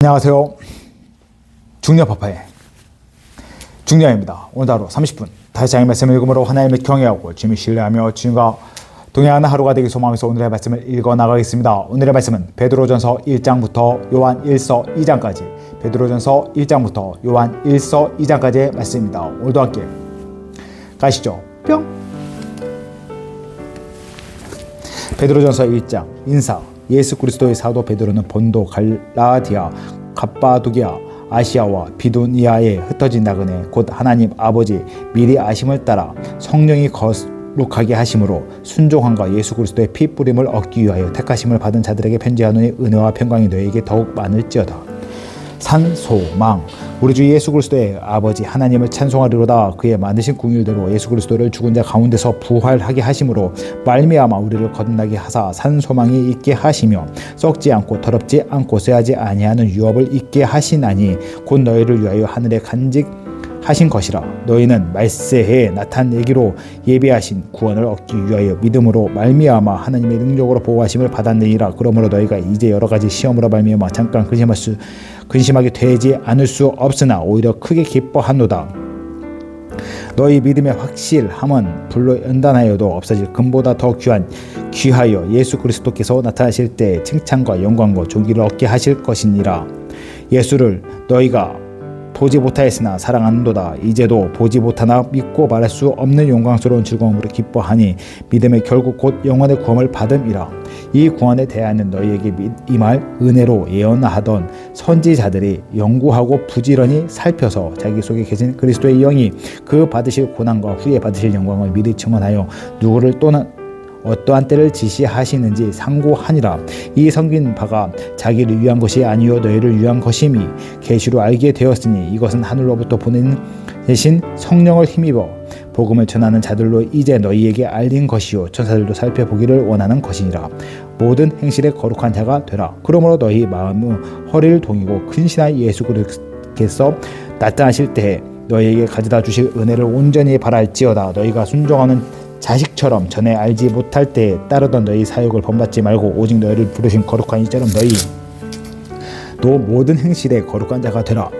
안녕하세요. 중녀파파의 중녀입니다. 오늘 하루 30분 다시 장의 말씀을 읽음으로 하나님을 경외하고 주님을 신뢰하며 주님과 동행하는 하루가 되길 소망하면서 오늘의 말씀을 읽어 나가겠습니다. 오늘의 말씀은 베드로전서 1장부터 요한 1서 2장까지 베드로전서 1장부터 요한 1서 2장까지의 말씀입니다. 오늘도 함께 가시죠. 뿅. 베드로전서 1장 인사. 예수 그리스도의 사도 베드로는 본도, 갈라디아, 갑바도기아, 아시아와 비두니아에 흩어진 나그네 곧 하나님 아버지 미리 아심을 따라 성령이 거룩하게 하심으로 순종함과 예수 그리스도의 피 뿌림을 얻기 위하여 택하심을 받은 자들에게 편지하노니 은혜와 평강이 너에게 더욱 많을지어다. 산소망. 우리 주 예수 그리스도의 아버지 하나님을 찬송하리로다. 그의 많으신 궁율대로 예수 그리스도를 죽은 자 가운데서 부활하게 하심으로 말미암아 우리를 거듭나게 하사 산소망이 있게 하시며 썩지 않고 더럽지 않고 쇠하지 아니하는 유업을 있게 하시나니 곧 너희를 위하여 하늘에 간직하신 것이라. 너희는 말세에 나타내기로 예비하신 구원을 얻기 위하여 믿음으로 말미암아 하나님의 능력으로 보호하심을 받았느니라. 그러므로 너희가 이제 여러 가지 시험으로 말미암아 잠깐 근심하게 되지 않을 수 없으나 오히려 크게 기뻐하노다. 너희 믿음의 확실함은 불로 연단하여도 없어질 금보다 더 귀하여 예수 그리스도께서 나타나실 때 칭찬과 영광과 존귀를 얻게 하실 것이니라. 예수를 너희가 보지 못하였으나 사랑하는도다. 이제도 보지 못하나 믿고 말할 수 없는 영광스러운 즐거움으로 기뻐하니 믿음의 결국 곧 영원의 구원을 받음이라. 이 구원에 대하여는 너희에게 임할 은혜로 예언하던 선지자들이 연구하고 부지런히 살펴서 자기 속에 계신 그리스도의 영이 그 받으실 고난과 후에 받으실 영광을 미리 증언하여 누구를 또는 어떠한 때를 지시하시는지 상고하니라. 이 섬긴 바가 자기를 위한 것이 아니요 너희를 위한 것임이 계시로 알게 되었으니 이것은 하늘로부터 보내신 성령을 힘입어 복음을 전하는 자들로 이제 너희에게 알린 것이요 천사들도 살펴보기를 원하는 것이니라. 모든 행실에 거룩한 자가 되라. 그러므로 너희 마음의 허리를 동이고 근신한 예수 그리스도께서 나타나실 때에 너희에게 가져다 주실 은혜를 온전히 바랄지어다. 너희가 순종하는 자식처럼 전에 알지 못할 때에 따르던 너희 사역을 본받지 말고 오직 너희를 부르신 거룩한 이처럼 너희도 모든 행실에 거룩한 자가 되라.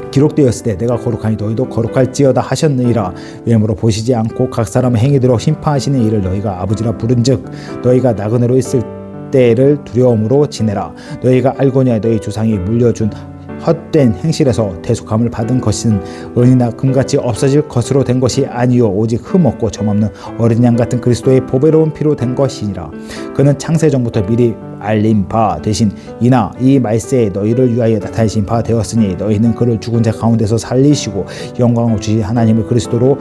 기록되었을 때 내가 거룩하니 너희도 거룩할지어다 하셨느니라. 외모로 보시지 않고 각 사람의 행위대로 심판하시는 이를 너희가 아버지라 부른즉 너희가 나그네로 있을 때를 두려움으로 지내라. 너희가 알거니와 너희 조상이 물려준 헛된 행실에서 대속함을 받은 것은 은이나 금같이 없어질 것으로 된 것이 아니요 오직 흠없고 점없는 어린 양 같은 그리스도의 보배로운 피로 된 것이니라. 그는 창세 전부터 미리 알린 바 대신 이나 이 말세에 너희를 위하여 나타내신 바 되었으니 너희는 그를 죽은 자 가운데서 살리시고 영광을 주신 하나님을 그리스도로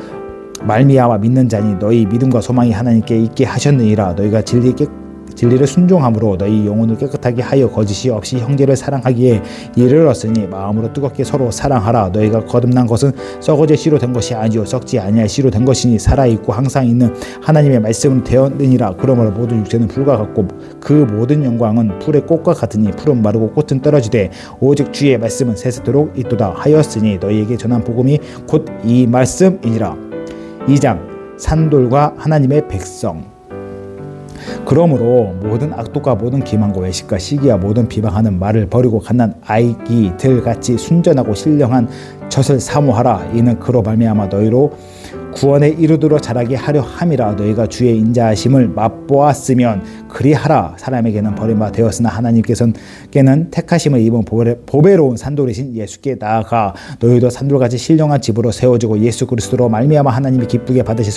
말미암아 믿는 자니 너희 믿음과 소망이 하나님께 있게 하셨느니라. 너희가 진리를 순종함으로 너희 영혼을 깨끗하게 하여 거짓이 없이 형제를 사랑하기에 이르렀으니 마음으로 뜨겁게 서로 사랑하라. 너희가 거듭난 것은 썩어질 씨로 된 것이 아니요 썩지 아니할 씨로 된 것이니 살아있고 항상 있는 하나님의 말씀은 되었느니라. 그러므로 모든 육체는 불과 같고 그 모든 영광은 풀의 꽃과 같으니 풀은 마르고 꽃은 떨어지되 오직 주의 말씀은 세세토록 있도다 하였으니 너희에게 전한 복음이 곧 이 말씀이니라. 2장 산돌과 하나님의 백성. 그러므로 모든 악독과 모든 기만과 외식과 시기와 모든 비방하는 말을 버리고 갓난 아이들같이 순전하고 신령한 젖을 사모하라. 이는 그로 말미암아 너희로 구원에 이르도록 자라게 하려 함이라. 너희가 주의 인자하심을 맛보았으면 그리하라. 사람에게는 버림받아 되었으나 하나님께서는 택하심을 입은 보배로운 산돌이신 예수께 나아가 너희도 산돌같이 신령한 집으로 세워지고 예수 그리스도로 말미암아 하나님이 기쁘게 받으실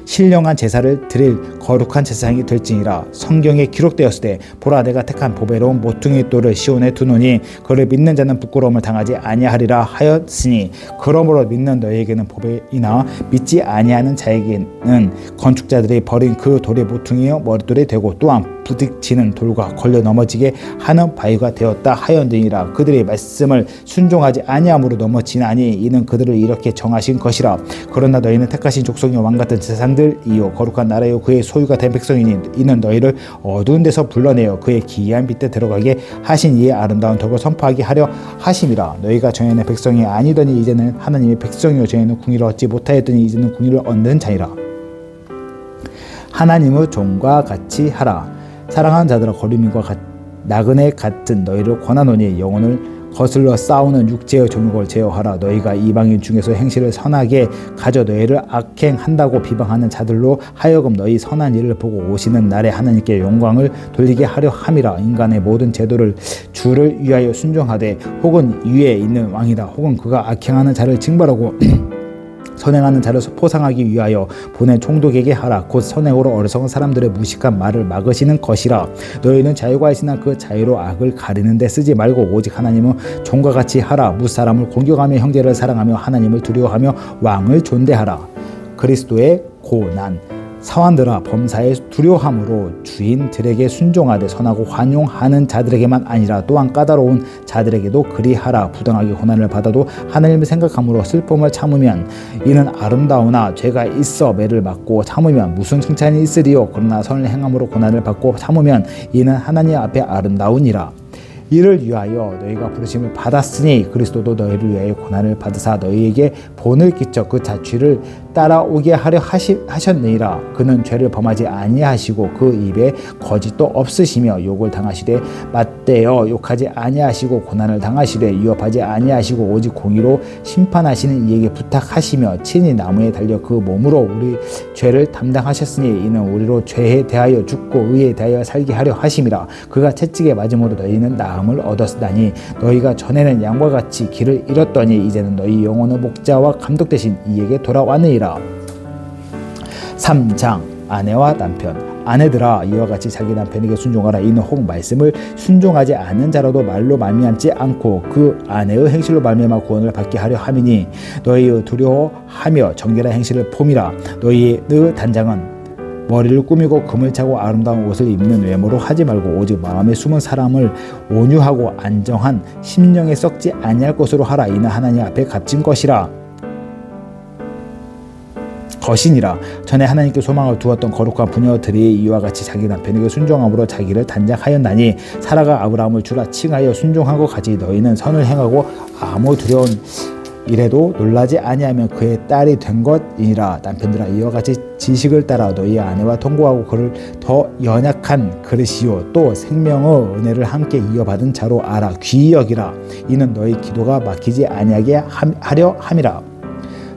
신령한 제사를 드릴 거룩한 제사장이 될지니라. 성경에 기록되었을 때 보라 내가 택한 보배로운 모퉁이 돌을 시온에 두노니 그를 믿는 자는 부끄러움을 당하지 아니하리라 하였으니 그러므로 믿는 너희에게는 보배이나 믿지 아니하는 자에게는 건축자들이 버린 그 돌의 모퉁이여 머릿돌이 되고 또한 부딪히는 돌과 걸려 넘어지게 하는 바위가 되었다 하였느니라. 그들의 말씀을 순종하지 아니함으로 넘어지나니 이는 그들을 이렇게 정하신 것이라. 그러나 너희는 택하신 족속이요 왕같은 제사장들이요 거룩한 나라요 그의 소유가 된 백성이니 이는 너희를 어두운 데서 불러내어 그의 기이한 빛에 들어가게 하신 이의 아름다운 덕을 선포하게 하려 하심이라. 너희가 전에는 백성이 아니더니 이제는 하나님의 백성이요 전에는 궁의를 얻지 못하였더니 이제는 궁의를 얻는 자니라. 하나님의 종과 같이 하라. 사랑하는 자들아 거리민과 나그네 같은 너희를 권하노니 영혼을 거슬러 싸우는 육체의 종욕을 제어하라. 너희가 이방인 중에서 행실을 선하게 가져 너희를 악행한다고 비방하는 자들로 하여금 너희 선한 일을 보고 오시는 날에 하나님께 영광을 돌리게 하려 함이라. 인간의 모든 제도를 주를 위하여 순종하되 혹은 위에 있는 왕이다 혹은 그가 악행하는 자를 징벌하고 선행하는 자를 포상하기 위하여 보낸 총독에게 하라. 곧 선행으로 어리석은 사람들의 무식한 말을 막으시는 것이라. 너희는 자유가 있으나 그 자유로 악을 가리는 데 쓰지 말고 오직 하나님은 종과 같이 하라. 무사람을 공경하며 형제를 사랑하며 하나님을 두려워하며 왕을 존대하라. 그리스도의 고난 사환들아 범사에 두려움으로 주인들에게 순종하되 선하고 환용하는 자들에게만 아니라 또한 까다로운 자들에게도 그리하라. 부당하게 고난을 받아도 하나님을 생각함으로 슬픔을 참으면 이는 아름다우나 죄가 있어 매를 맞고 참으면 무슨 칭찬이 있으리요. 그러나 선을 행함으로 고난을 받고 참으면 이는 하나님 앞에 아름다우니라. 이를 위하여 너희가 부르심을 받았으니 그리스도도 너희를 위하여 고난을 받으사 너희에게 본을 끼쳐 그 자취를 따라오게 하려 하셨느니라. 그는 죄를 범하지 아니하시고 그 입에 거짓도 없으시며 욕을 당하시되 맞대어 욕하지 아니하시고 고난을 당하시되 위협하지 아니하시고 오직 공의로 심판하시는 이에게 부탁하시며 친히 나무에 달려 그 몸으로 우리 죄를 담당하셨으니 이는 우리로 죄에 대하여 죽고 의에 대하여 살게 하려 하심이라. 그가 채찍에 맞음으로 너희는 나음을 얻었으니 너희가 전에는 양과 같이 길을 잃었더니 이제는 너희 영혼의 목자와 감독 되신 이에게 돌아왔느니라. 3장 아내와 남편. 아내들아 이와 같이 자기 남편에게 순종하라. 이는 혹 말씀을 순종하지 않는 자라도 말로 말미암지 않고 그 아내의 행실로 말미암아 구원을 받게 하려 함이니 너희의 두려워하며 정결한 행실을 폼이라. 너희의 단장은 머리를 꾸미고 금을 차고 아름다운 옷을 입는 외모로 하지 말고 오직 마음에 숨은 사람을 온유하고 안정한 심령에 썩지 아니할 것으로 하라. 이는 하나님 앞에 값진 것이니라. 전에 하나님께 소망을 두었던 거룩한 부녀들이 이와 같이 자기 남편에게 순종함으로 자기를 단장하였나니 사라가 아브라함을 주라 칭하여 순종한 것 같이 너희는 선을 행하고 아무 두려운 이래도 놀라지 아니하면 그의 딸이 된 것이니라. 남편들아 이와 같이 지식을 따라 너희 아내와 통고하고 그를 더 연약한 그릇이요 또 생명의 은혜를 함께 이어받은 자로 알아 귀히 여기라. 이는 너희 기도가 막히지 아니하게 하려 함이라.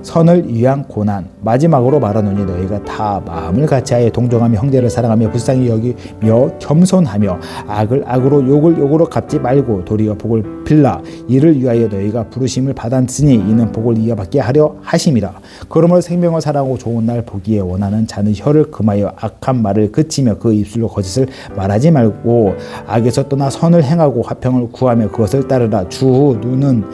선을 위한 고난. 마지막으로 말하노니 너희가 다 마음을 같이하여 동정하며 형제를 사랑하며 불쌍히 여기며 겸손하며 악을 악으로 욕을 욕으로 갚지 말고 도리어 복을 빌라. 이를 위하여 너희가 부르심을 받았으니 이는 복을 이어받게 하려 하심이라. 그러므로 생명을 사랑하고 좋은 날 보기에 원하는 자는 혀를 금하여 악한 말을 그치며 그 입술로 거짓을 말하지 말고 악에서 떠나 선을 행하고 화평을 구하며 그것을 따르라. 주 눈은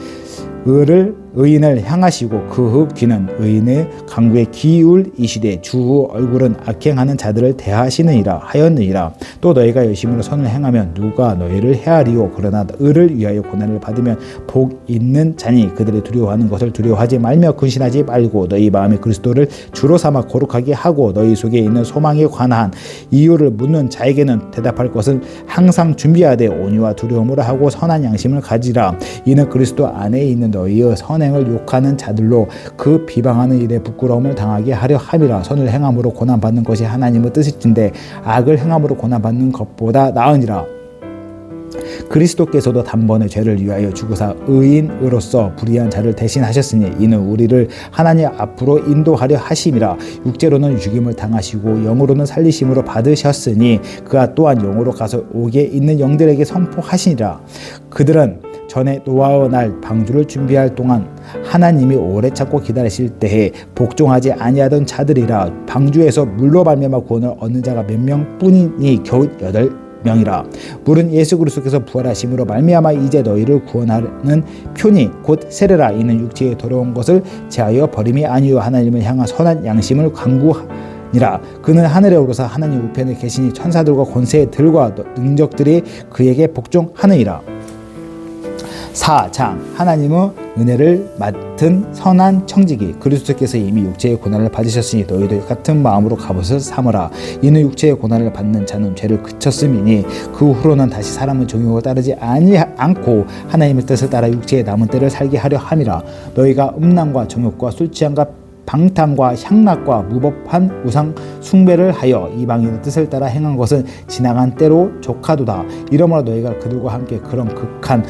의인을 향하시고 그의 귀는 의인의 강구에 기울이시되 주 얼굴은 악행하는 자들을 대하시느니라 하였느니라. 또 너희가 열심으로 선을 행하면 누가 너희를 헤아리요. 그러나 의를 위하여 고난을 받으면 복 있는 자니 그들이 두려워하는 것을 두려워하지 말며 근신하지 말고 너희 마음에 그리스도를 주로 삼아 거룩하게 하고 너희 속에 있는 소망에 관한 이유를 묻는 자에게는 대답할 것을 항상 준비하되 온유와 두려움으로 하고 선한 양심을 가지라. 이는 그리스도 안에 있는 너희의 선행을 욕하는 자들로 그 비방하는 일에 부끄러움을 당하게 하려 함이라. 선을 행함으로 고난받는 것이 하나님의 뜻이신데 악을 행함으로 고난받는 것보다 나으니라. 그리스도께서도 단번에 죄를 위하여 죽으사 의인으로서 불의한 자를 대신하셨으니 이는 우리를 하나님 앞으로 인도하려 하심이라. 육체로는 죽임을 당하시고 영으로는 살리심으로 받으셨으니 그가 또한 영으로 가서 옥에 있는 영들에게 선포하시니라. 그들은 전에 노아의 날 방주를 준비할 동안 하나님이 오래 참고 기다리실 때에 복종하지 아니하던 자들이라. 방주에서 물로 말미암아 구원을 얻는 자가 몇 명뿐이니 겨우 8명이라. 물은 예수 그리스도께서 부활하심으로 말미암아 이제 너희를 구원하는 표니 곧 세례라. 이는 육체에 더러운 것을 제하여 버림이 아니요 하나님을 향한 선한 양심을 강구하니라. 그는 하늘에 오르사 하나님 우편에 계시니 천사들과 권세들과 능력들이 그에게 복종하느니라. 4장 하나님의 은혜를 맡은 선한 청지기. 그리스도께서 이미 육체의 고난을 받으셨으니 너희도 같은 마음으로 갑옷을 삼으라. 이는 육체의 고난을 받는 자는 죄를 그쳤음이니 그 후로는 다시 사람의 종욕을 따르지 않고 하나님의 뜻을 따라 육체의 남은 때를 살게 하려 함이라. 너희가 음란과 정욕과 술 취함과 방탕과 향락과 무법한 우상 숭배를 하여 이방인의 뜻을 따라 행한 것은 지나간 때로 족하도다. 이러므로 너희가 그들과 함께 그런 극한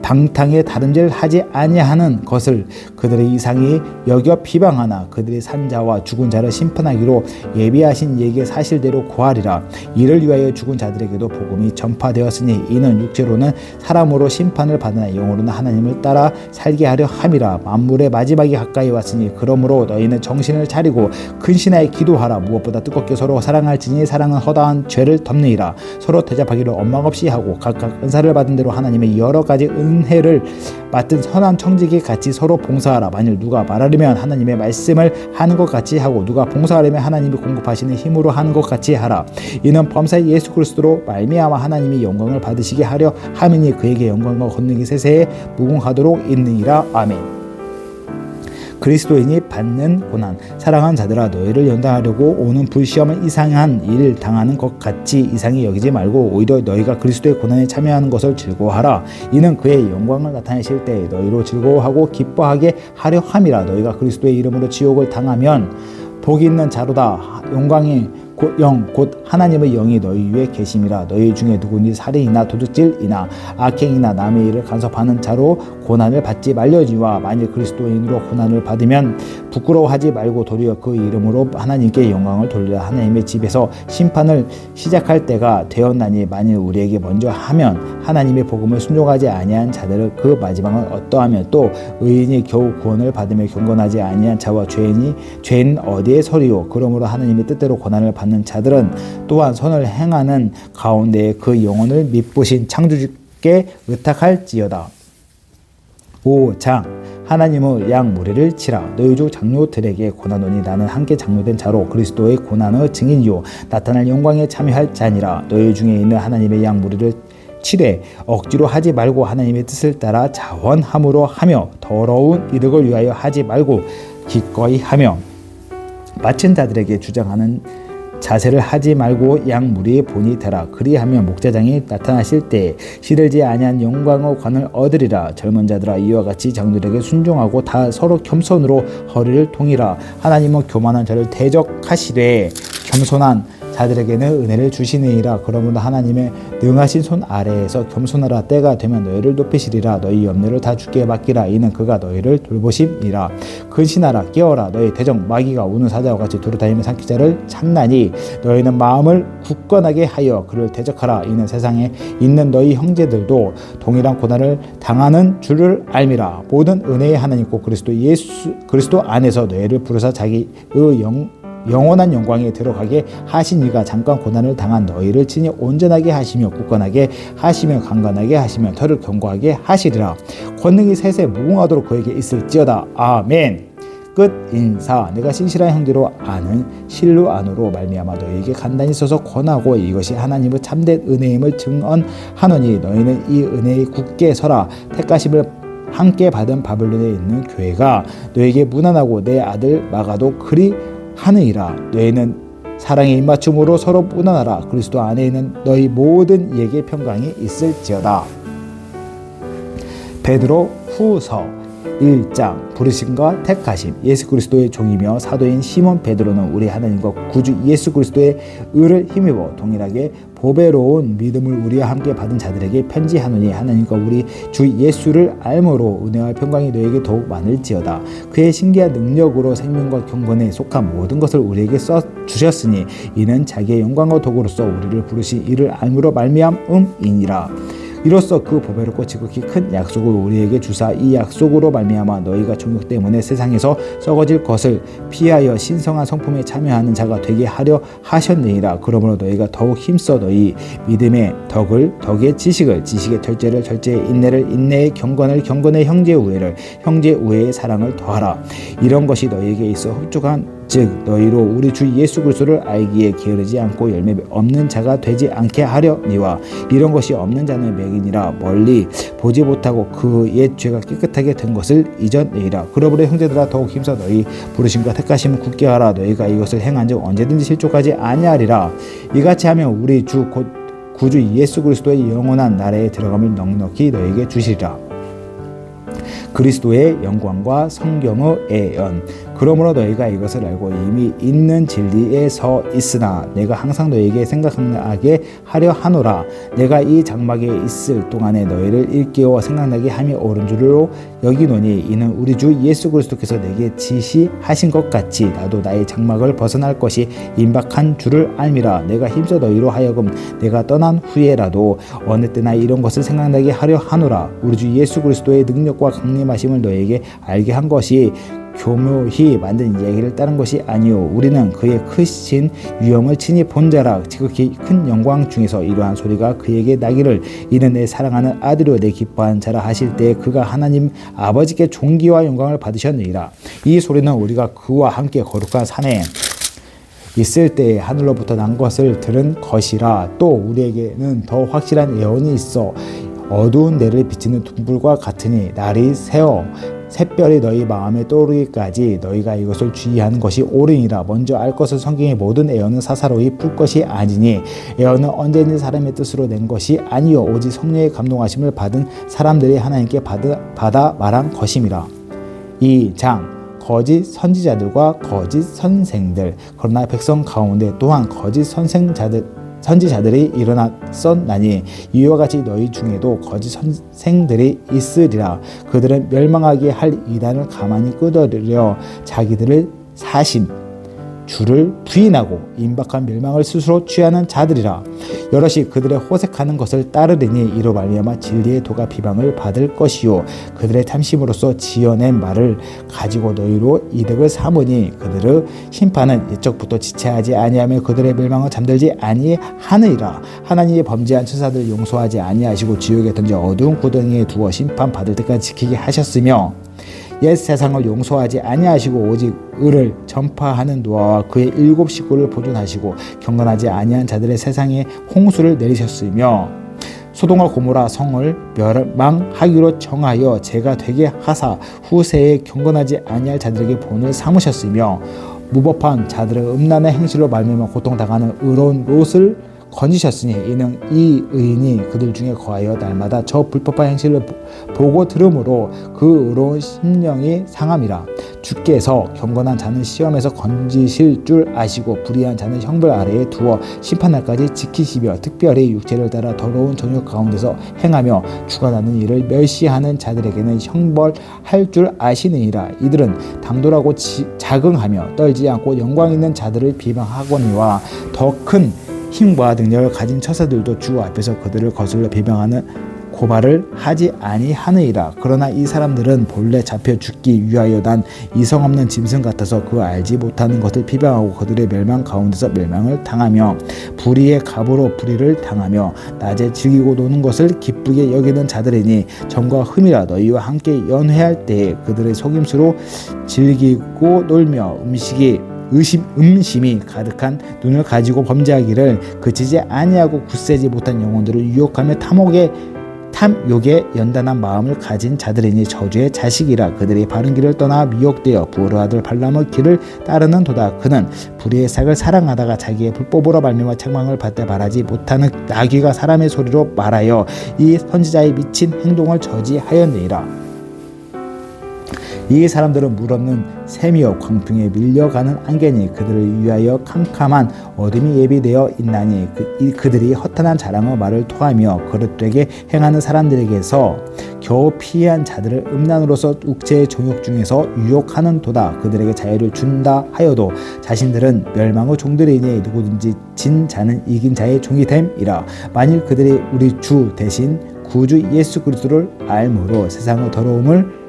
방탕의 다름질을 하지 아니하는 것을 그들의 이상히 여겨 비방하나 그들이 산 자와 죽은 자를 심판하기로 예비하신 이에게 사실대로 구하리라. 이를 위하여 죽은 자들에게도 복음이 전파되었으니 이는 육체로는 사람으로 심판을 받으나 영으로는 하나님을 따라 살게 하려 함이라. 만물의 마지막이 가까이 왔으니 그러므로 너희는 정신을 차리고 근신하여 기도하라. 무엇보다 뜨겁게 서로 사랑할지니 사랑은 허다한 죄를 덮느니라. 서로 대접하기를 원망 없이 하고 각각 은사를 받은 대로 하나님의 여러 가지 은혜를 맡은 선한 청지기 같이 서로 봉사하라. 만일 누가 말하려면 하나님의 말씀을 하는 것 같이 하고 누가 봉사하려면 하나님이 공급하시는 힘으로 하는 것 같이 하라. 이는 범사의 예수 그리스도로 말미암아 하나님이 영광을 받으시게 하려 함이니 그에게 영광과 권능이 세세에 무궁하도록 있느니라. 아멘. 그리스도인이 받는 고난. 사랑하는 자들아, 너희를 연단하려고 오는 불시험을 이상한 일 당하는 것 같이 이상히 여기지 말고 오히려 너희가 그리스도의 고난에 참여하는 것을 즐거워하라. 이는 그의 영광을 나타내실 때 너희로 즐거워하고 기뻐하게 하려 함이라. 너희가 그리스도의 이름으로 지옥을 당하면 복이 있는 자로다. 영광이 곧 하나님의 영이 너희 위에 계심이라. 너희 중에 누구니 살인이나 도둑질이나 악행이나 남의 일을 간섭하는 자로 고난을 받지 말려니와 만일 그리스도인으로 고난을 받으면 부끄러워하지 말고 도리어 그 이름으로 하나님께 영광을 돌리라. 하나님의 집에서 심판을 시작할 때가 되었나니 만일 우리에게 먼저 하면 하나님의 복음을 순종하지 아니한 자들을 그 마지막은 어떠하며 또 의인이 겨우 구원을 받으며 경건하지 아니한 자와 죄인 어디에 서리요. 그러므로 하나님의 뜻대로 고난을 받는 자들은 또한 선을 행하는 가운데 그 영혼을 미쁘신 창조주께 의탁할지어다. 5장 하나님의 양 무리를 치라. 너희 주 장로들에게 고난오니 나는 함께 장로된 자로 그리스도의 고난의 증인이요 나타날 영광에 참여할 자니라. 너희 중에 있는 하나님의 양 무리를 치되 억지로 하지 말고 하나님의 뜻을 따라 자원함으로 하며 더러운 이득을 위하여 하지 말고 기꺼이 하며 맡은 자들에게 주장하는 자세를 하지 말고 양 무리의 본이 되라. 그리하면 목자장이 나타나실 때에 시들지 아니한 영광의 관을 얻으리라. 젊은 자들아, 이와 같이 장로들에게 순종하고 다 서로 겸손으로 허리를 동이라. 하나님은 교만한 자를 대적하시되 겸손한 자들에게는 은혜를 주시느니라. 그러므로 하나님의 능하신 손 아래에서 겸손하라. 때가 되면 너희를 높이시리라. 너희 염려를 다 주께 맡기라. 이는 그가 너희를 돌보심이라. 근신하라. 깨어라. 너희 대적 마귀가 우는 사자와 같이 두루다니며 삼킬 자를 찾나니 너희는 마음을 굳건하게 하여 그를 대적하라. 이는 세상에 있는 너희 형제들도 동일한 고난을 당하는 줄을 알미라. 모든 은혜의 하나님 곧 그리스도 안에서 너희를 부르사 자기의 영원한 영광에 들어가게 하신 이가 잠깐 고난을 당한 너희를 친히 온전하게 하시며 굳건하게 하시며 강건하게 하시며 털을 견고하게 하시리라. 권능이 셋에 무궁하도록 그에게 있을지어다. 아멘. 끝. 인사. 내가 신실한 형제로 아는 실로 안으로 말미암아 너희에게 간단히 써서 권하고 이것이 하나님의 참된 은혜임을 증언하노니 너희는 이 은혜에 굳게 서라. 택하심을 함께 받은 바벨론에 있는 교회가 너에게 무난하고 내 아들 마가도 그리 하느니라. 너희는 사랑의 입맞춤으로 서로 무난하라. 그리스도 안에 있는 너희 모든 이에게 평강이 있을지어다. 베드로 후서 1장 부르심과 택하심. 예수 그리스도의 종이며 사도인 시몬 베드로는 우리 하나님과 구주 예수 그리스도의 의를 힘입어 동일하게 보배로운 믿음을 우리와 함께 받은 자들에게 편지하노니 하나님과 우리 주 예수를 알므로 은혜와 평강이 너에게 더욱 많을지어다. 그의 신기한 능력으로 생명과 경건에 속한 모든 것을 우리에게 써 주셨으니 이는 자기의 영광과 도구로서 우리를 부르신 이를 알므로 말미암음이니라. 이로써 그 보배롭고 지극히 큰 약속을 우리에게 주사 이 약속으로 말미암아 너희가 종교 때문에 세상에서 썩어질 것을 피하여 신성한 성품에 참여하는 자가 되게 하려 하셨느니라. 그러므로 너희가 더욱 힘써 너희 믿음의 덕을 덕의 지식을 지식의 절제를 절제의 인내를 인내의 경건을 경건의 형제 우애를 형제 우애의 사랑을 더하라. 이런 것이 너희에게 있어 흡족한 즉 너희로 우리 주 예수 그리스도를 알기에 게으르지 않고 열매 없는 자가 되지 않게 하려니와 이런 것이 없는 자는 맥이니라. 멀리 보지 못하고 그 옛 죄가 깨끗하게 된 것을 잊어내리라. 그러므로 형제들아 더욱 힘써 너희 부르심과 택하심을 굳게 하라. 너희가 이것을 행한즉 언제든지 실족하지 아니하리라. 이같이 하면 우리 주 곧 구주 예수 그리스도의 영원한 나라에 들어감을 넉넉히 너희에게 주시리라. 그리스도의 영광과 성경의 애연. 그러므로 너희가 이것을 알고 이미 있는 진리에 서 있으나 내가 항상 너희에게 생각나게 하려 하노라. 내가 이 장막에 있을 동안에 너희를 일깨워 생각나게 함이 옳은 줄로 여기노니 이는 우리 주 예수 그리스도께서 내게 지시하신 것 같이 나도 나의 장막을 벗어날 것이 임박한 줄을 알미라. 내가 힘써 너희로 하여금 내가 떠난 후에라도 어느 때나 이런 것을 생각나게 하려 하노라. 우리 주 예수 그리스도의 능력과 강림하심을 너희에게 알게 한 것이 교묘히 만든 이야기를 따른 것이 아니요 우리는 그의 크신 위엄을 친히 본 자라. 지극히 큰 영광 중에서 이러한 소리가 그에게 나기를 이는 내 사랑하는 아들이요 내 기뻐한 자라 하실 때 그가 하나님 아버지께 존귀와 영광을 받으셨느니라. 이 소리는 우리가 그와 함께 거룩한 산에 있을 때에 하늘로부터 난 것을 들은 것이라. 또 우리에게는 더 확실한 예언이 있어 어두운 데를 비치는 등불과 같으니 날이 새어 샛별이 너희 마음에 떠오르기까지 너희가 이것을 주의하는 것이 옳으니라. 먼저 알 것을 성경의 모든 예언은 사사로이 풀 것이 아니니 예언은 언제든지 사람의 뜻으로 낸 것이 아니요 오직 성령의 감동하심을 받은 사람들이 하나님께 받아 말한 것임이라. 2장 거짓 선지자들과 거짓 선생들. 그러나 백성 가운데 또한 거짓 선지자들이 일어났었나니 이와 같이 너희 중에도 거짓 선생들이 있으리라. 그들은 멸망하게 할 이단을 가만히 끄덕이려 자기들을 사신 주를 부인하고 임박한 멸망을 스스로 취하는 자들이라. 여럿이 그들의 호색하는 것을 따르리니 이로 말미암아 진리의 도가 비방을 받을 것이요 그들의 탐심으로써 지어낸 말을 가지고 너희로 이득을 삼으니 그들의 심판은 옛적부터 지체하지 아니하며 그들의 멸망은 잠들지 아니하느니라. 하나님이 범죄한 천사들 용서하지 아니하시고 지옥에 던져 어두운 구덩이에 두어 심판받을 때까지 지키게 하셨으며 옛 세상을 용서하지 아니하시고 오직 의를 전파하는 노아와 그의 7 식구를 보존하시고 경건하지 아니한 자들의 세상에 홍수를 내리셨으며 소돔과 고모라 성을 멸망하기로 정하여 죄가 되게 하사 후세에 경건하지 아니할 자들에게 본을 삼으셨으며 무법한 자들의 음란의 행실로 말미암아 고통당하는 의로운 롯을 건지셨으니 이는 이 의인이 그들 중에 거하여 날마다 저 불법한 행실을 보고 들으므로 그 의로운 심령이 상함이라. 주께서 경건한 자는 시험에서 건지실 줄 아시고 불의한 자는 형벌 아래에 두어 심판날까지 지키시며 특별히 육체를 따라 더러운 정욕 가운데서 행하며 죽어나는 일을 멸시하는 자들에게는 형벌할 줄 아시느니라. 이들은 당돌하고 자긍하며 떨지 않고 영광 있는 자들을 비방하거니와 더 큰 힘과 능력을 가진 처사들도 주 앞에서 그들을 거슬러 비방하는 고발을 하지 아니하느니라. 그러나 이 사람들은 본래 잡혀 죽기 위하여 난 이성 없는 짐승 같아서 그 알지 못하는 것을 비방하고 그들의 멸망 가운데서 멸망을 당하며 불의의 갑으로 불의를 당하며 낮에 즐기고 노는 것을 기쁘게 여기는 자들이니 정과 흠이라. 너희와 함께 연회할 때에 그들의 속임수로 즐기고 놀며 음심이 가득한 눈을 가지고 범죄하기를 그치지 아니하고 굳세지 못한 영혼들을 유혹하며 탐욕에 연단한 마음을 가진 자들이니 저주의 자식이라. 그들이 바른 길을 떠나 미혹되어 부르 아들 발람의 길을 따르는 도다. 그는 불의의 삭을 사랑하다가 자기의 불법으로 말미암아 책망을 받되 말하지 못하는 나귀가 사람의 소리로 말하여 이 선지자의 미친 행동을 저지하였느니라. 이 사람들은 물 없는 샘이요 광풍에 밀려가는 안개니 그들을 위하여 캄캄한 어둠이 예비되어 있나니 그들이 허탄한 자랑의 말을 토하며 그릇되게 행하는 사람들에게서 겨우 피한 자들을 음란으로서 육체의 정욕 중에서 유혹하는 도다. 그들에게 자유를 준다 하여도 자신들은 멸망의 종들이니 누구든지 진 자는 이긴 자의 종이 됨이라. 만일 그들이 우리 주 대신 구주 예수 그리스도를 알므로 세상의 더러움을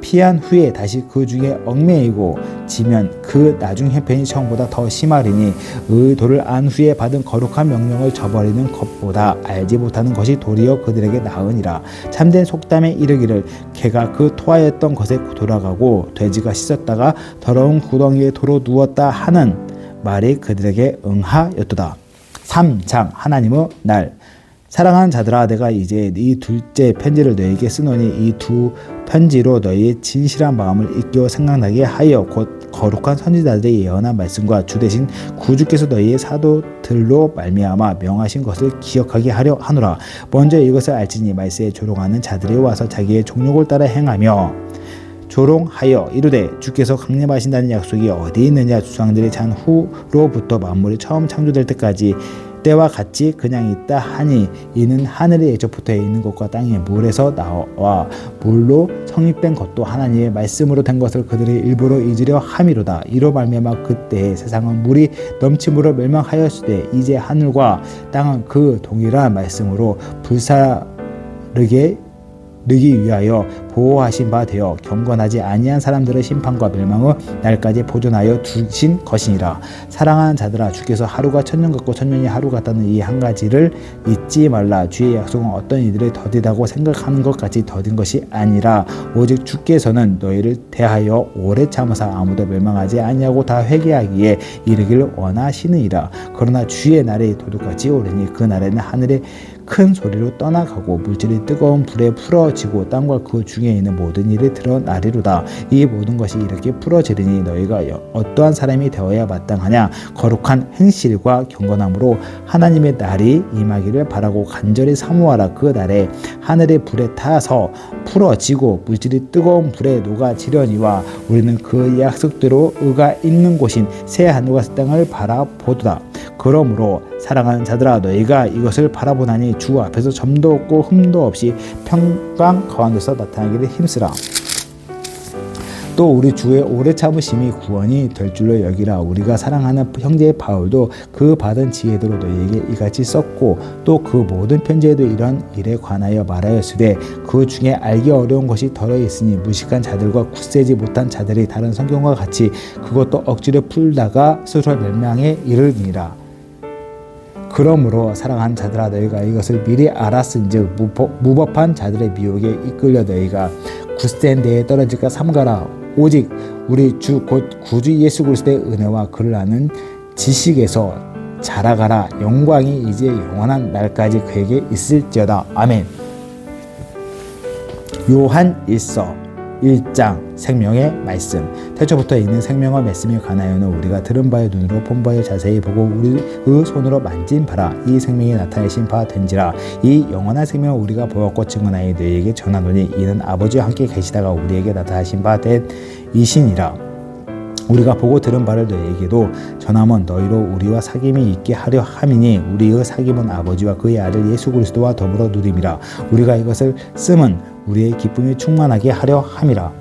피한 후에 다시 그 중에 얽매이고 지면 그 나중 형편이 처음보다 더 심하리니 의도를 안 후에 받은 거룩한 명령을 저버리는 것보다 알지 못하는 것이 도리어 그들에게 나으니라. 참된 속담에 이르기를 개가 그 토하였던 것에 돌아가고 돼지가 씻었다가 더러운 구덩이에 도로 누웠다 하는 말이 그들에게 응하였도다. 3장 하나님의 날. 사랑하는 자들아 내가 이제 이 둘째 편지를 너희에게 쓰노니 이 두 편지로 너희의 진실한 마음을 일깨워 생각나게 하여 곧 거룩한 선지자들의 예언한 말씀과 주 대신 구주께서 너희의 사도들로 말미암아 명하신 것을 기억하게 하려 하노라. 먼저 이것을 알지니 말세에 조롱하는 자들이 와서 자기의 종욕을 따라 행하며 조롱하여 이르되 주께서 강림하신다는 약속이 어디 있느냐. 주상들이 잔 후로부터 만물이 처음 창조될 때까지 때와 같이 그냥 있다 하니 이는 하늘이 애초부터 있는 것과 땅이 물에서 나와 물로 성립된 것도 하나님의 말씀으로 된 것을 그들이 일부러 잊으려 함이로다. 이로 말미암아 그때에 세상은 물이 넘침으로 멸망하였으되 이제 하늘과 땅은 그 동일한 말씀으로 불사르게 느기 위하여 보호하신 바 되어 경건하지 아니한 사람들의 심판과 멸망의 날까지 보존하여 두신 것이니라. 사랑하는 자들아, 주께서 하루가 천년 같고 천년이 하루 같다는 이 한 가지를 잊지 말라. 주의 약속은 어떤 이들이 더디다고 생각하는 것 같이 더딘 것이 아니라 오직 주께서는 너희를 대하여 오래 참으사 아무도 멸망하지 아니하고 다 회개하기에 이르기를 원하시느니라. 그러나 주의 날이 도둑같이 오르니 그 날에는 하늘에 큰 소리로 떠나가고 물질이 뜨거운 불에 풀어지고 땅과 그 중에 있는 모든 일이 드러나리로다. 이 모든 것이 이렇게 풀어지리니 너희가 어떠한 사람이 되어야 마땅하냐. 거룩한 행실과 경건함으로 하나님의 날이 임하기를 바라고 간절히 사모하라. 그 날에 하늘의 불에 타서 풀어지고 물질이 뜨거운 불에 녹아지려니와 우리는 그 약속대로 의가 있는 곳인 새 하늘과 새 땅을 바라보도다. 그러므로 사랑하는 자들아, 너희가 이것을 바라보나니 주 앞에서 점도 없고 흠도 없이 평강 가운데서 나타나기를 힘쓰라. 또 우리 주의 오래 참으심이 구원이 될 줄로 여기라. 우리가 사랑하는 형제 바울도 그 받은 지혜대로 너희에게 이같이 썼고 또 그 모든 편지에도 이런 일에 관하여 말하였으되 그 중에 알기 어려운 것이 덜어 있으니 무식한 자들과 굳세지 못한 자들이 다른 성경과 같이 그것도 억지로 풀다가 스스로 멸망에 이르니라. 그러므로 사랑하는 자들아, 너희가 이것을 미리 알았은즉 무법한 자들의 미혹에 이끌려 너희가 굳센 데에 떨어질까 삼가라. 오직 우리 주 곧 구주 예수 그리스도의 은혜와 그를 아는 지식에서 자라가라. 영광이 이제 영원한 날까지 그에게 있을지어다. 아멘. 요한 1장 생명의 말씀. 태초부터 있는 생명의 말씀에 관하여는 우리가 들은 바의 눈으로 본 바의 자세히 보고 우리의 손으로 만진 바라. 이 생명이 나타내신 바 된지라. 이 영원한 생명을 우리가 보았고 증언하여 너희에게 전하노니 이는 아버지와 함께 계시다가 우리에게 나타나신 바 된 이신이라. 우리가 보고 들은 바를 너희에게도 전함은 너희로 우리와 사귐이 있게 하려 함이니 우리의 사귐은 아버지와 그의 아들 예수 그리스도와 더불어 누림이라. 우리가 이것을 씀은 우리의 기쁨이 충만하게 하려 함이라.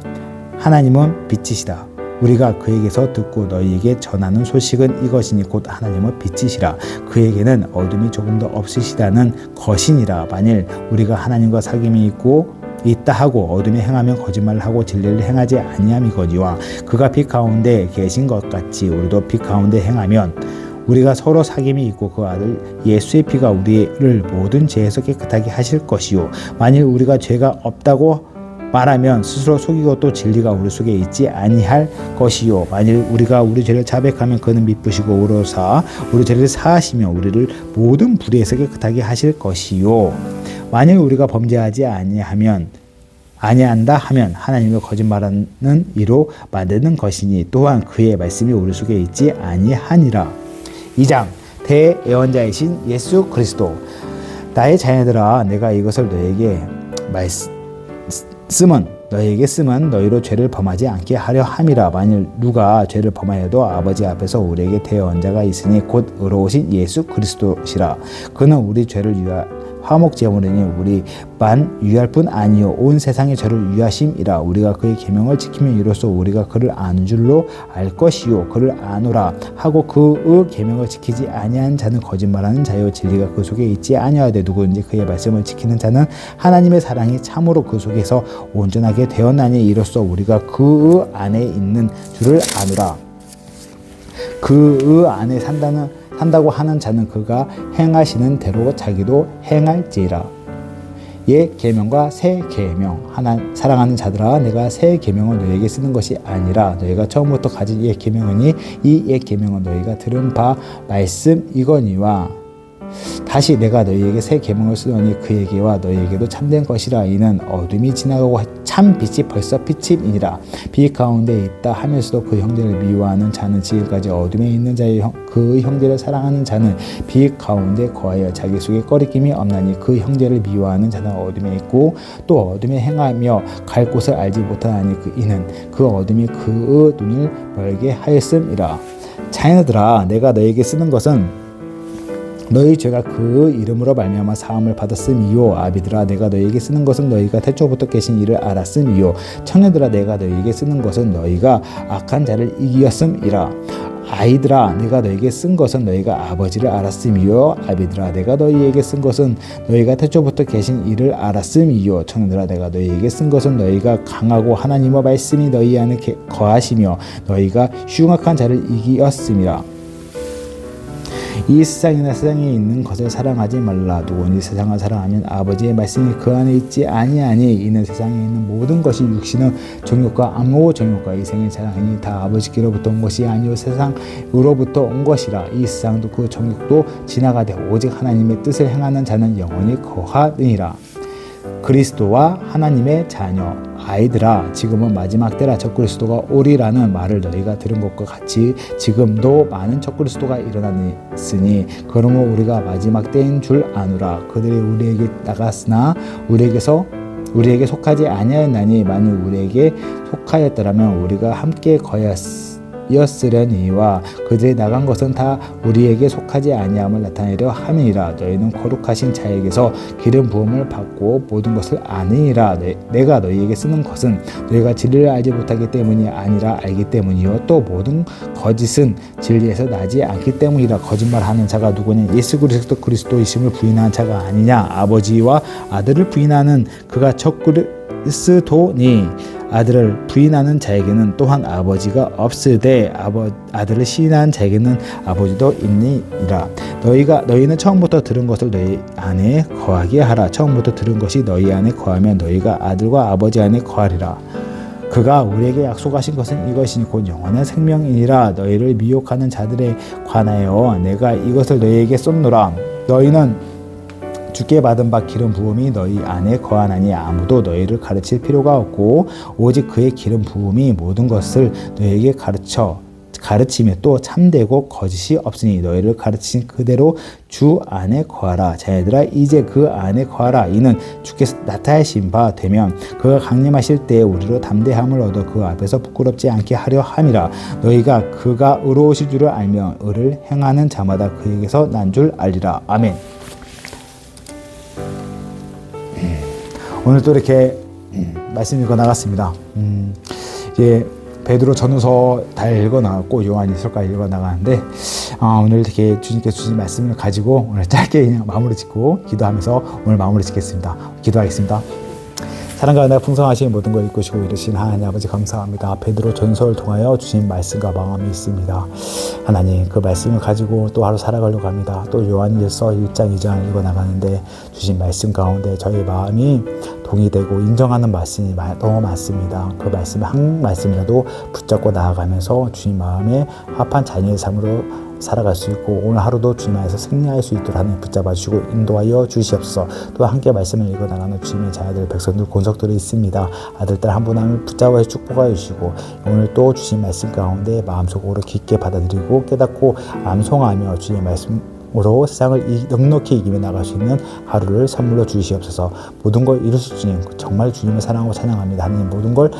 하나님은 빛이시다. 우리가 그에게서 듣고 너희에게 전하는 소식은 이것이니 곧 하나님은 빛이시라. 그에게는 어둠이 조금도 없으시다는 것이니라. 만일 우리가 하나님과 사귐이 있다 하고 어둠에 행하면 거짓말을 하고 진리를 행하지 아니함이거니와 그가 빛 가운데 계신 것 같이 우리도 빛 가운데 행하면 우리가 서로 사귐이 있고 그 아들 예수의 피가 우리를 모든 죄에서 깨끗하게 하실 것이요 만일 우리가 죄가 없다고 말하면 스스로 속이고 또 진리가 우리 속에 있지 아니할 것이요 만일 우리가 우리 죄를 자백하면 그는 미쁘시고 의로사 우리 죄를 사하시며 우리를 모든 불의에서 깨끗하게 하실 것이요 만일 우리가 범죄하지 아니한다 하면 하나님을 거짓말하는 이로 만드는 것이니 또한 그의 말씀이 우리 속에 있지 아니하니라. 2장 대예언자이신 예수 그리스도. 나의 자녀들아, 내가 이것을 너희에게 쓰면 너희로 죄를 범하지 않게 하려 함이라. 만일 누가 죄를 범하여도 아버지 앞에서 우리에게 대언자가 있으니 곧 의로우신 예수 그리스도시라. 그는 우리 죄를 화목 제물이니 우리만 유할 뿐 아니요 온 세상의 죄를 유하심이라. 우리가 그의 계명을 지키면 이로써 우리가 그를 아는 줄로 알 것이요 그를 아노라 하고 그의 계명을 지키지 아니한 자는 거짓말하는 자요 진리가 그 속에 있지 아니하되 누구든지 그의 말씀을 지키는 자는 하나님의 사랑이 참으로 그 속에서 온전하게 되었나니 이로써 우리가 그의 안에 있는 줄을 아노라. 그의 안에 산다고 하는 자는 그가 행하시는 대로 자기도 행할지라. 옛 계명과 새 계명. 사랑하는 자들아, 내가 새 계명을 너희에게 쓰는 것이 아니라 너희가 처음부터 가진 옛 계명이니 이 옛 계명은 너희가 들은 바 말씀이거니와 다시 내가 너희에게 새 계명을 쓰노니 그에게와 너희에게도 참된 것이라. 이는 어둠이 지나가고 참 빛이 벌써 비침이니라. 빛 가운데 있다 하면서도 그 형제를 미워하는 자는 지금까지 어둠에 있는 자의 그 형제를 사랑하는 자는 빛 가운데 거하여 자기 속에 꺼리낌이 없나니 그 형제를 미워하는 자는 어둠에 있고 또 어둠에 행하며 갈 곳을 알지 못하나니 이는 그 어둠이 그 눈을 멀게 하였음이라. 자녀들아, 내가 너에게 쓰는 것은 너희 죄가 그 이름으로 말미암아 사함을 받았음이요. 아비들아, 내가 너희에게 쓰는 것은 너희가 태초부터 계신 이를 알았음이요. 청년들아, 내가 너희에게 쓰는 것은 너희가 악한 자를 이기었음이라. 아이들아, 내가 너희에게 쓴 것은 너희가 아버지를 알았음이요. 아비들아, 내가 너희에게 쓴 것은 너희가 태초부터 계신 이를 알았음이요. 청년들아, 내가 너희에게 쓴 것은 너희가 강하고 하나님의 말씀이 너희 안에 거하시며 너희가 흉악한 자를 이기었음이라. 이 세상이나 세상에 있는 것을 사랑하지 말라. 누구니 세상을 사랑하면 아버지의 말씀이 그 안에 있지 아니하니. 이는 세상에 있는 모든 것이 육신의 정욕과 암호 정욕과 이 생의 자랑이니 다 아버지께로부터 온 것이 아니요 세상으로부터 온 것이라. 이 세상도 그 정욕도 지나가되 오직 하나님의 뜻을 행하는 자는 영원히 거하느니라. 그리스도와 하나님의 자녀, 아이들아, 지금은 마지막 때라. 적그리스도가 오리라는 말을 너희가 들은 것과 같이 지금도 많은 적그리스도가 일어나니 그러므로 우리가 마지막 때인 줄 아노라. 그들이 우리에게 나갔으나 우리에게 속하지 아니하였나니 만일 우리에게 속하였더라면 우리가 함께 거였으려니와 그들이 나간 것은 다 우리에게 속하지 아니함을 나타내려 함이니라. 너희는 거룩하신 자에게서 기름 부음을 받고 모든 것을 아느니라. 내가 너희에게 쓰는 것은 너희가 진리를 알지 못하기 때문이 아니라 알기 때문이요 또 모든 거짓은 진리에서 나지 않기 때문이라. 거짓말하는 자가 누구냐? 예수 그리스도이심을 부인하는 자가 아니냐? 아버지와 아들을 부인하는 그가 적그리스도니 아들을 부인하는 자에게는 또한 아버지가 없으되 아들을 시인하는 자에게는 아버지도 있니라. 너희는 처음부터 들은 것을 너희 안에 거하게 하라. 처음부터 들은 것이 너희 안에 거하면 너희가 아들과 아버지 안에 거하리라. 그가 우리에게 약속하신 것은 이것이니 곧 영원한 생명이니라. 너희를 미혹하는 자들에 관하여 내가 이것을 너희에게 쏟노라. 너희는 주께 받은 바 기름 부음이 너희 안에 거하나니 아무도 너희를 가르칠 필요가 없고 오직 그의 기름 부음이 모든 것을 너희에게 가르치며 또 참되고 거짓이 없으니 너희를 가르친 그대로 주 안에 거하라. 자녀들아, 이제 그 안에 거하라. 이는 주께서 나타나신 바 되면 그가 강림하실 때에 우리로 담대함을 얻어 그 앞에서 부끄럽지 않게 하려 함이라. 너희가 그가 의로우실 줄을 알며 의를 행하는 자마다 그에게서 난 줄 알리라. 아멘. 오늘 또 이렇게 말씀 읽어 나갔습니다. 이제 베드로 전후서 다 읽어 나갔고 요한일서까지 읽어 나가는데 오늘 이렇게 주님께서 주신 말씀을 가지고 오늘 짧게 그냥 마무리 짓고 기도하면서 오늘 마무리 짓겠습니다. 기도하겠습니다. 사랑과 은혜가 풍성하신 모든 걸 이끄시고 이르신 하나님 아버지 감사합니다. 베드로 전서를 통하여 주신 말씀과 마음이 있습니다. 하나님, 그 말씀을 가지고 또 하루 살아가려고 합니다. 또 요한일서 1장 2장을 읽어나가는데 주신 말씀 가운데 저희 마음이 동의되고 인정하는 말씀이 너무 많습니다. 그 말씀 한 말씀이라도 붙잡고 나아가면서 주님 마음에 합한 자녀의 삶으로 살아갈 수 있고 오늘 하루도 주님 안에서 승리할 수 있도록 하나님 붙잡아 주시고 인도하여 주시옵소서. 또 함께 말씀을 읽어나가는 주님의 자녀들 백성들 권속들이 있습니다. 아들 딸 한 분 한 분 붙잡아 축복하여 주시고 오늘 또 주신 말씀 가운데 마음속으로 깊게 받아들이고 깨닫고 암송하며 주님의 말씀으로 세상을 넉넉히 이기며 나갈 수 있는 하루를 선물로 주시옵소서. 모든 걸 이루실 주님 정말 주님을 사랑하고 찬양합니다. 하나님 모든 걸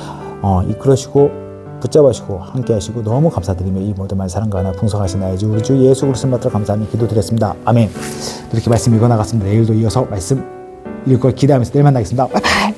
이끌으시고 붙잡으시고 함께 하시고 너무 감사드리며 이 모든 말 사랑과 하나 풍성하신 나의 주 우리 주 예수 그리스도 받들어 감사하며 기도드렸습니다. 아멘. 이렇게 말씀 읽어 나갔습니다. 내일도 이어서 말씀 읽을 걸 기대하면서 내일 만나겠습니다. 바이바이.